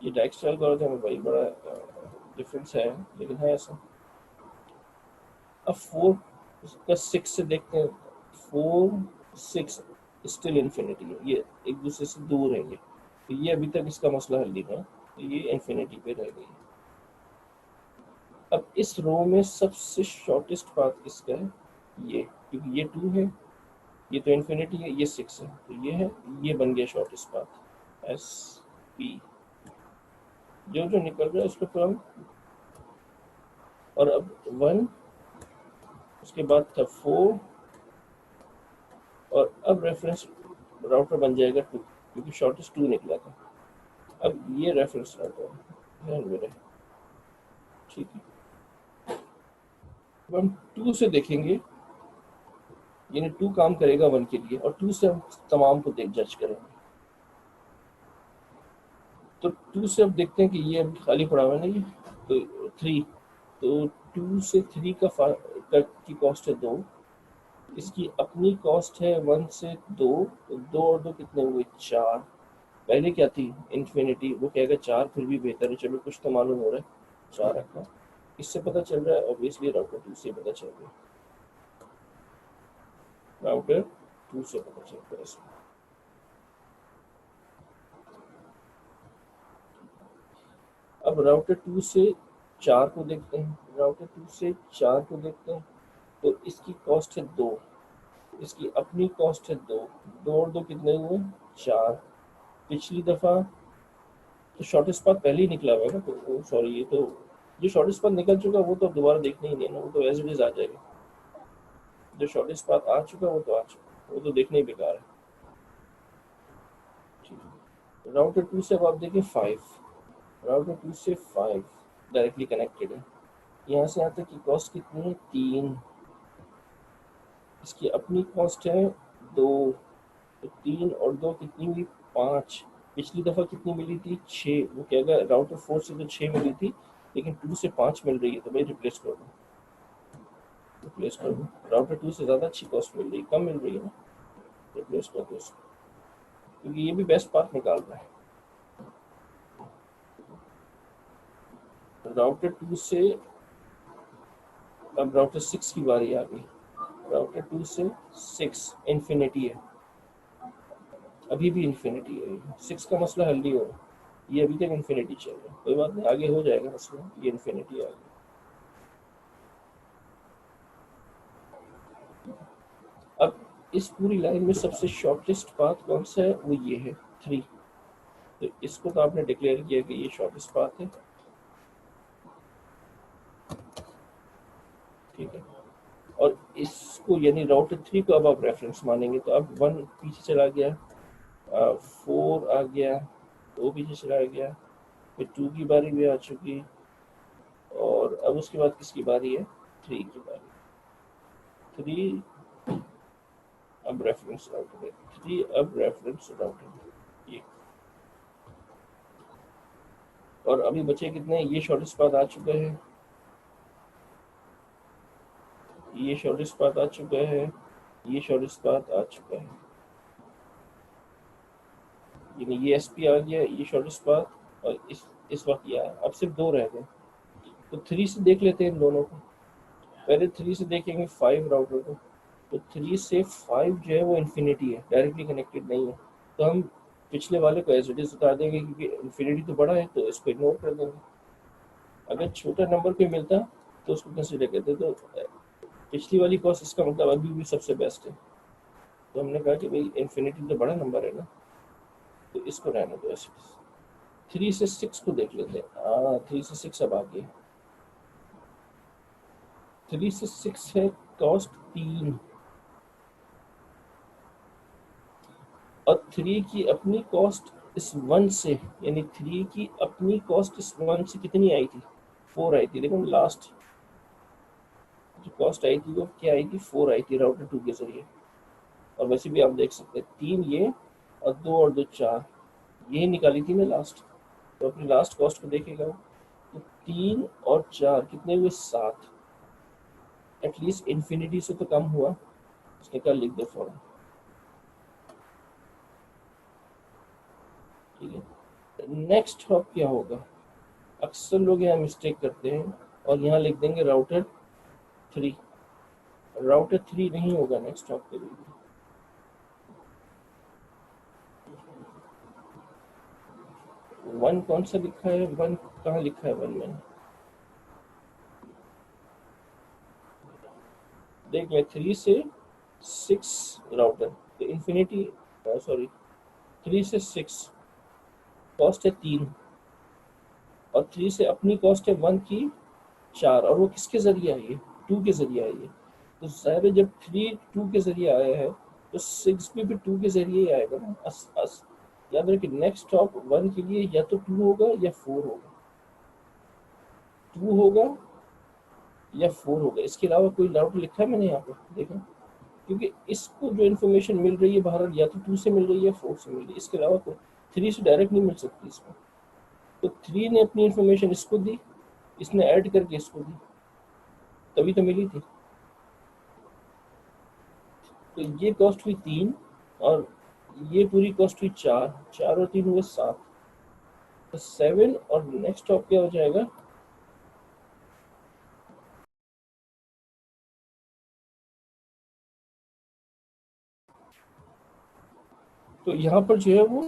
ये डाइक्स्ट्रा एल्गोरिथम है भाई, बड़ा डिफरेंस है लेकिन है ऐसा। अब 4 का 6 से देखते हैं, 4 6 स्टिल इन्फिनिटी है, ये एक दूसरे से दूर है ये, तो ये अभी तक इसका मसला हल नहीं है, तो ये इन्फिनिटी पे रह गई। अब इस रो में सबसे शॉर्टेस्ट पाथ किसका है? ये, क्योंकि ये 2 है, ये तो इन्फिनिटी है, ये 6 है, तो ये है, ये बन गया शॉर्टेस्ट पाथ एस पी। जो जो निकल रहा है उसको तो हम, और अब 1, उसके बाद था 4, और अब रेफरेंस राउटर बन जाएगा 2, क्योंकि शॉर्टेस्ट 2 निकला था। अब ये रेफरेंस राउटर है मेरे, ठीक है। अब हम 2 से देखेंगे, यानी 2 काम करेगा 1 के लिए, और 2 से हम तमाम को देख जज करेंगे। तो 2 से अब देखते हैं कि ये अभी खाली पड़ा हुआ है ना, ये तो 3, तो 2 से 3 की कॉस्ट है 2, इसकी अपनी कॉस्ट है 1 से 2, तो 2 और 2 कितने हुए? 4। पहले क्या थी? इन्फिनिटी, वो कहेगा 4 फिर भी बेहतर है, चलो कुछ तो मालूम हो रहा है, 4 रखा। इससे पता चल रहा है ऑब्वियसली राउटर 2 से पता चल रहा है, राउटर 2 से पता चल रहा है इसमें। अब राउटर 2 से 4 को देखते हैं, राउटर 2 से 4 को देखते हैं, तो इसकी कॉस्ट है 2, इसकी अपनी कॉस्ट है 2, 2 और 2 कितने हुए? 4। पिछली दफ़ा तो शॉर्टेस्ट पाथ पहले ही निकला हुआ है ना, तो सॉरी, ये तो जो शॉर्टेस्ट पाथ निकल चुका वो तो अब दोबारा देखना ही नहीं ना, वो तो एज इट इज आ जाएगा। जो शॉर्टेस्ट पाथ आ चुका वो तो आ चुका, वो तो देखना ही बेकार है, ठीक है। राउटर 2 से अब आप देखें 5, राउटर 2 से 5 डायरेक्टली कनेक्टेड है, यहाँ से यहाँ तक की कॉस्ट कितनी है? 3, इसकी अपनी कॉस्ट है 2, तो 3 और 2 कितनी हुई? 5। पिछली दफ़ा कितनी मिली थी? 6, वो कहेगा राउटर 4 से तो 6 मिली थी, लेकिन 2 से 5 मिल रही है, तो भाई रिप्लेस कर दो, रिप्लेस कर दो। राउटर 2 से ज़्यादा अच्छी कॉस्ट मिल रही है, कम मिल रही है ना, रिप्लेस कर दो इसको, क्योंकि ये भी बेस्ट पाथ निकाल रहा है। राउटर 2 से अब राउटर 6 की बारी आ गई, राउटर 2 से 6 इन्फिनिटी है, अभी भी इन्फिनिटी है, 6 का मसला हल नहीं हो रहा, ये अभी तक इन्फिनिटी चल रहा है, कोई बात नहीं, आगे हो जाएगा मसला, ये इन्फिनिटी आ गई। अब इस पूरी लाइन में सबसे शॉर्टेस्ट पाथ कौन सा है? वो ये है 3, तो इसको तो आपने डिक्लेयर किया कि ये शॉर्टेस्ट पाथ है, ठीक है। और इसको यानी राउटर 3 को अब आप रेफरेंस मानेंगे, तो अब 1 पीछे चला गया, 4 आ गया, 2 पीछे चला गया, फिर 2 की बारी भी आ चुकी, और अब उसके बाद किसकी बारी है? 3 की बारी। 3 अब रेफरेंस राउटर है, 3 अब रेफरेंस राउटर है ये, और अभी बचे कितने? ये शॉर्टेस्ट पाथ आ चुका है, ये शॉर्टेस्ट पाथ आ चुका है, ये शॉर्टेस्ट पाथ आ चुका है, यानी ये एसपी आ गया, ये शॉर्टेस्ट पाथ, और इस वक्त ये आया। अब सिर्फ 2 रह गए, तो 3 से देख लेते हैं इन दोनों को। पहले 3 से देखेंगे 5 राउटर को, तो 3 से 5 जो है वो इन्फिनिटी है, डायरेक्टली कनेक्टेड नहीं है, तो हम पिछले वाले को एज इट इज उतार देंगे, क्योंकि इन्फिनिटी तो बड़ा है, तो इसको इग्नोर कर देंगे। अगर छोटा नंबर पे मिलता तो उसको कंसिडर करते, तो पिछली वाली कॉस्ट इसका मतलब अभी भी सबसे बेस्ट है, तो हमने कहा कि भाई इन्फिनिटी तो बड़ा नंबर है ना, तो इसको रहने दो ऐसे। 3 से 6 को देख लेते हैं। 3 से 6 अब आगे 3 से 6 है कॉस्ट 3 और 3 की अपनी कॉस्ट इस 1 से, यानी 3 की अपनी कॉस्ट इस 1 से कितनी आई थी? 4 आई थी। देखो लास्ट जो कॉस्ट आई थी वो क्या आई थी? 4 आई थी राउटर 2 के जरिए। और वैसे भी आप देख सकते हैं 3 ये और 2 और 2 4, यही निकाली थी ना लास्ट। तो अपनी लास्ट कॉस्ट को देखेगा वो, तो 3 और 4 कितने हुए? 7। एटलीस्ट इन्फिनिटी से तो कम हुआ। उसने कहा लिख दो फॉर्म, ठीक है। नेक्स्ट हॉप क्या होगा? अक्सर लोग यहाँ मिस्टेक करते हैं और यहाँ लिख देंगे राउटर 3। राउटर 3 नहीं होगा नेक्स्ट हॉप के लिए। 1 कौन सा लिखा है? 1 कहाँ लिखा है? 1 मैंने देख लिया। 3 से 6 राउटर तो इन्फिनिटी, सॉरी 3 से 6 कॉस्ट है 3 और 3 से अपनी कॉस्ट है 1 की 4, और वो किसके जरिए आई है? 2 के जरिए आई है। तो जाहिर है जब 3 2 के जरिए आया है तो 6 भी 2 के जरिए ही आएगा ना। याद रखिए नेक्स्ट टॉप 1 के लिए या तो 2 होगा या 4 होगा। 2 होगा या 4 होगा, इसके अलावा कोई डाउट लिखा है मैंने यहाँ पे? देखा, क्योंकि इसको जो इन्फॉर्मेशन मिल रही है बाहर या तो 2 से मिल रही है या 4 से मिल रही है, इसके अलावा कोई 3 से डायरेक्ट नहीं मिल सकती इसको। तो 3 ने अपनी इन्फॉर्मेशन इसको दी, इसने ऐड करके इसको दी, तभी तो मिली थी। तो ये कॉस्ट हुई 3 और ये पूरी कॉस्ट हुई 4। 4 और 3 हुए 7, तो 7 और नेक्स्ट स्टॉप क्या हो जाएगा? तो यहाँ पर जो है वो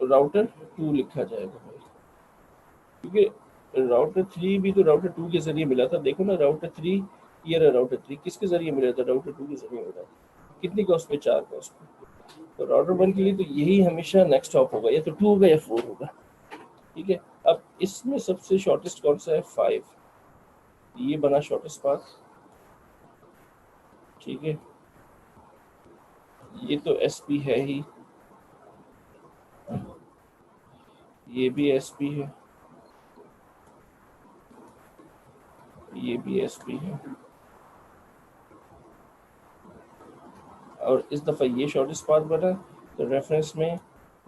राउटर 2 लिखा जाएगा भाई, क्योंकि राउटर 3 भी तो राउटर 2 के जरिए मिला था। देखो ना राउटर 3, ये रहा राउटर 3 किसके जरिए मिला था? राउटर 2 के जरिए मिला था। कितनी कॉस्ट पे? 4 कॉस्ट पे। तो राउटर 1 के लिए तो यही हमेशा नेक्स्ट स्टॉप होगा, या तो 2 होगा या 4 होगा, ठीक है। अब इसमें सबसे शॉर्टेस्ट कौन सा है? 5। ये बना शॉर्टेस्ट पाथ, ठीक है। ये तो एसपी है ही, ये भी एसपी है, ये भी एसपी है, और इस दफ़ा ये शॉर्टेस्ट पाथ बना। तो रेफरेंस में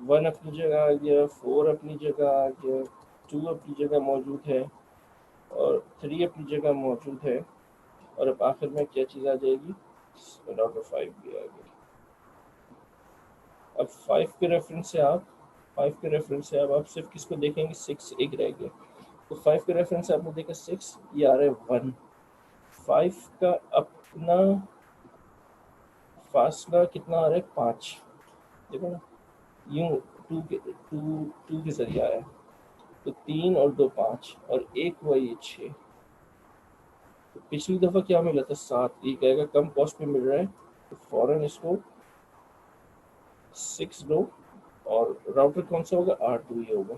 1 अपनी जगह आ गया, 4 अपनी जगह आ गया, 2 अपनी जगह मौजूद है और 3 अपनी जगह मौजूद है, और अब आखिर में क्या चीज़ आ जाएगी? राउटर 5 भी आ गया। अब 5 के रेफरेंस से आप सिर्फ किसको देखेंगे? 6 एक रह गया। तो 5 के रेफरेंस से आपने देखा 6, ये आ रहा है 1। 5 का अपना फासला कितना आ रहा है? 5। देखो ना, यूं 2 के जरिए आया, तो 3 और 2 5 और 1 हुआ ये 6। तो पिछली दफ़ा क्या मिला था? 7। ये कहेगा कम कॉस्ट पे मिल रहा है, तो फौरन इसको 6 दो। और राउटर कौन सा होगा? R2 ही होगा,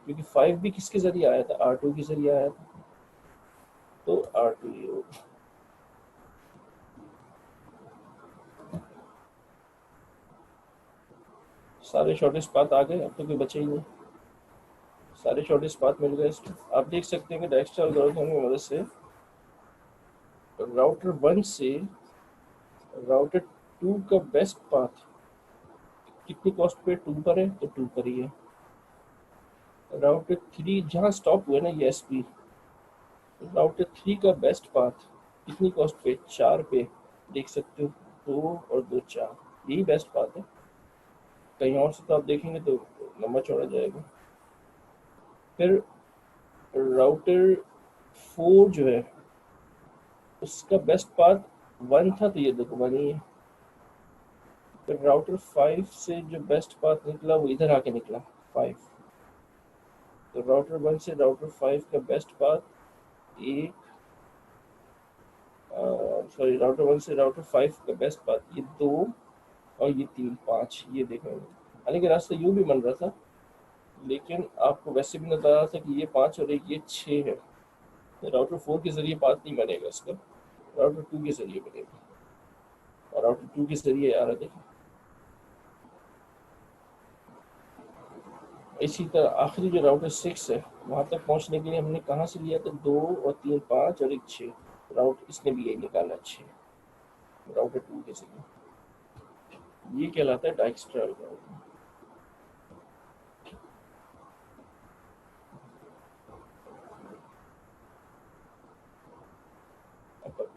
क्योंकि 5 भी किसके जरिए आया था? R2 के जरिए आया था, तो R2 ही होगा। सारे शॉर्टेस्ट पाथ आ गए, अब तो कोई बचे ही नहीं, सारे शॉर्टेस्ट पाथ मिल गए इसको। आप देख सकते हैं कि डायरेक्शनल एल्गोरिथम की मदद से राउटर 1 से राउटर 2 का बेस्ट पाथ कितनी कॉस्ट पे? 2 पर है, तो 2 पर ही है। राउटर 3 जहाँ स्टॉप हुआ ना, ये एसपी, राउटर 3 का बेस्ट पाथ कितनी कॉस्ट पे? 4 पे। देख सकते हो 2 और 2 4, यही बेस्ट पाथ है। कहीं और से तो आप देखेंगे तो लंबा चौड़ा जाएगा। फिर राउटर 4 जो है उसका बेस्ट पाथ 1 था, तो ये देखो 1 ही है। फिर राउटर 5 से जो बेस्ट पाथ निकला वो इधर आके निकला 5। तो राउटर 1 से राउटर 5 का बेस्ट पाथ एक, सॉरी राउटर 1 से राउटर 5 का बेस्ट पाथ ये 2 और ये 3 5, ये देखेंगे हालांकि रास्ता यूं भी बन रहा था, लेकिन आपको वैसे भी नजर आ रहा था कि ये 5 और एक ये 6 है। राउटर 4 के जरिए पाथ नहीं बनेगा इसका, राउटर 2 के जरिए बनेगा। और राउटर 2 के जरिए आ रहा देखिए। इसी तरह आखिरी जो राउटर 6 है, वहां तक पहुंचने के लिए हमने कहाँ से लिया था, 2 और 3 5 और एक 6 राउट, इसने भी यही निकाला 6 राउटर 2 के जरिए। ये कहलाता है डाइक्स्ट्रा राउटर। अब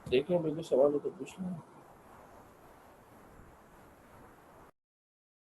देखें, बिल्कुल सवाल हो तो पूछ लें।